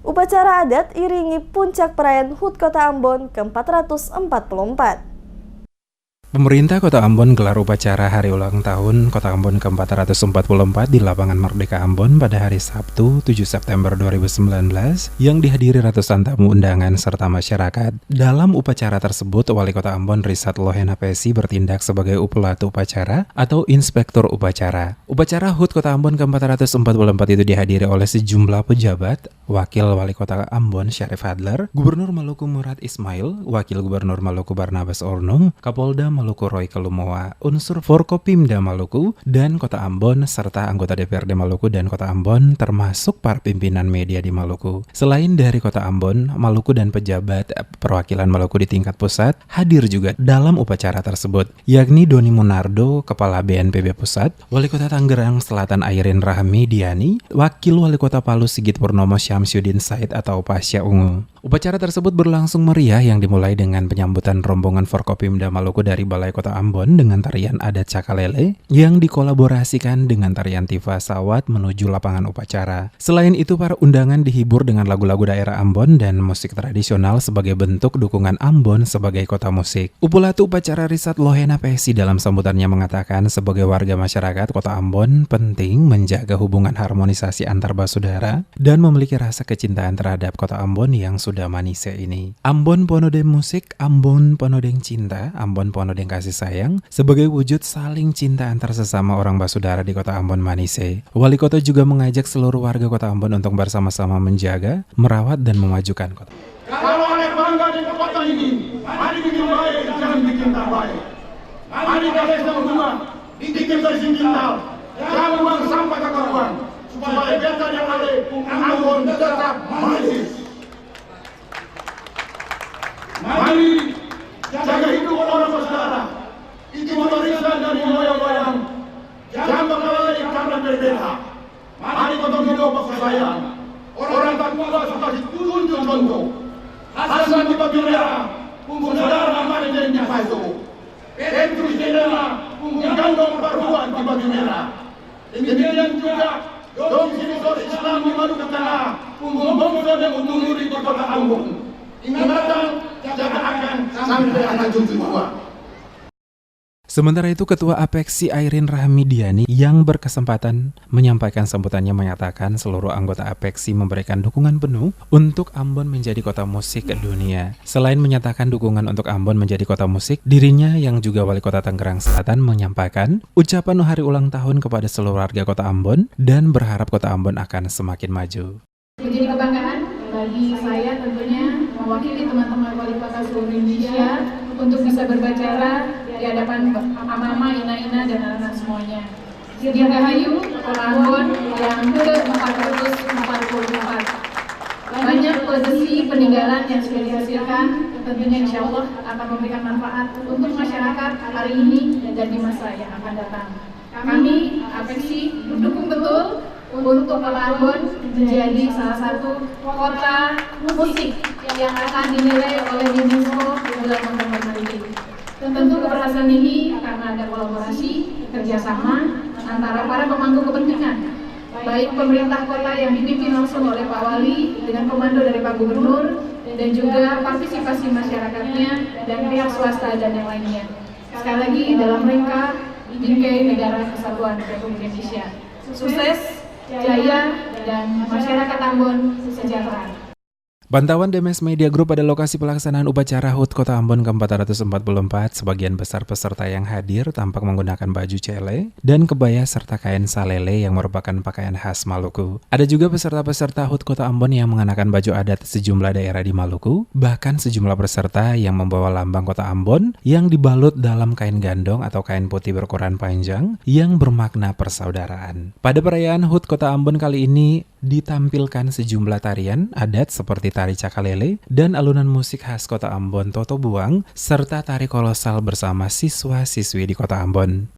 Upacara adat iringi puncak perayaan HUT Kota Ambon ke-444. Pemerintah Kota Ambon gelar upacara hari ulang tahun Kota Ambon ke-444 di Lapangan Merdeka Ambon pada hari Sabtu 7 September 2019 yang dihadiri ratusan tamu undangan serta masyarakat. Dalam upacara tersebut, Wali Kota Ambon Risat Lohena Pesi bertindak sebagai upelatu upacara atau inspektur upacara. Upacara HUT Kota Ambon ke-444 itu dihadiri oleh sejumlah pejabat, Wakil Wali Kota Ambon Syarif Hadler, Gubernur Maluku Murad Ismail, Wakil Gubernur Maluku Barnabas Ornung, Kapolda Maluku Roy Kelumowa, unsur Forkopimda Maluku, dan Kota Ambon, serta anggota DPRD Maluku dan Kota Ambon, termasuk para pimpinan media di Maluku. Selain dari Kota Ambon, Maluku dan pejabat perwakilan Maluku di tingkat pusat hadir juga dalam upacara tersebut, yakni Doni Munardo, Kepala BNPB Pusat, Wali Kota Tangerang Selatan Airin Rahmi Diani, Wakil Wali Kota Palu Sigit Purnomo Syamsuddin Said atau Pasya Ungu. Upacara tersebut berlangsung meriah yang dimulai dengan penyambutan rombongan Forkopimda Maluku dari Balai Kota Ambon dengan tarian adat Cakalele yang dikolaborasikan dengan tarian Tifa Sawat menuju lapangan upacara. Selain itu, para undangan dihibur dengan lagu-lagu daerah Ambon dan musik tradisional sebagai bentuk dukungan Ambon sebagai kota musik. Upelatu upacara Risat Lohena Pesi dalam sambutannya mengatakan sebagai warga masyarakat Kota Ambon penting menjaga hubungan harmonisasi antar basudara dan memiliki rasa kecintaan terhadap Kota Ambon yang sudah manise ini. Ambon ponodeng musik, Ambon ponodeng cinta, Ambon ponodeng kasih sayang sebagai wujud saling cinta antar sesama orang basudara di Kota Ambon manise. Wali Kota juga mengajak seluruh warga Kota Ambon untuk bersama-sama menjaga, merawat dan memajukan kota. Kalau ada bangga di kota ini, mari bikin baik, jangan bikin tak baik. Mari kasih semua, bikin bersih kintal, jangan buang sampah ke kawan, supaya beta yang ada Ambon tetap manis. Mari jaga hidup orang bersaudara. Itu warisan dari moyang-moyang. Jangan berkelahi karena berbeda. Mari kita hidup bersayang. Orang tak tua suka ditunjuk contoh. Hasan di baju merah, punggung saudara mari jadi itu. Petrus Jenela, punggung gandong baruan di baju merah. Demikian juga dong sini Islam di Maluku Tengah, punggung bangsa yang undur di Kota Ambon. Ingatan jaga akan sampai anak cucu tua. Sementara itu, Ketua Apexi Airin Rahmi Diani yang berkesempatan menyampaikan sambutannya mengatakan seluruh anggota Apexi memberikan dukungan penuh untuk Ambon menjadi kota musik dunia. Selain menyatakan dukungan untuk Ambon menjadi kota musik, dirinya yang juga Wali Kota Tangerang Selatan menyampaikan ucapan hari ulang tahun kepada seluruh warga Kota Ambon dan berharap Kota Ambon akan semakin maju. Menjadi kebanggaan bagi saya tentunya mewakili teman-teman wali kota seluruh Indonesia untuk bisa berbicara di hadapan mama, ina-ina dan anak-anak semuanya. Dirgahayu Kota Ambon yang ke-444. Banyak legasi peninggalan yang sudah dihasilkan, tentunya insya Allah akan memberikan manfaat untuk masyarakat hari ini dan di masa yang akan datang. Kami Apexi mendukung betul untuk Kota Ambon menjadi salah satu kota musik yang akan dinilai oleh UNESCO dalam tahun nanti. Tentu keberhasilan ini karena ada kolaborasi, kerjasama antara para pemangku kepentingan, baik pemerintah kota yang dipimpin langsung oleh Pak Wali dengan komando dari Pak Gubernur dan juga partisipasi masyarakatnya dan pihak swasta dan yang lainnya. Sekali lagi dalam rangka bingkai Negara Kesatuan Republik Indonesia. Sukses, jaya, dan masyarakat Ambon sejahtera. Pantauan DMS Media Group pada lokasi pelaksanaan upacara HUT Kota Ambon ke-444, sebagian besar peserta yang hadir tampak menggunakan baju cele dan kebaya serta kain salele yang merupakan pakaian khas Maluku. Ada juga peserta-peserta HUT Kota Ambon yang mengenakan baju adat sejumlah daerah di Maluku, bahkan sejumlah peserta yang membawa lambang Kota Ambon yang dibalut dalam kain gandong atau kain putih berukuran panjang yang bermakna persaudaraan. Pada perayaan HUT Kota Ambon kali ini ditampilkan sejumlah tarian adat seperti tari Cakalele dan alunan musik khas Kota Ambon Toto Buang serta tari kolosal bersama siswa-siswi di Kota Ambon.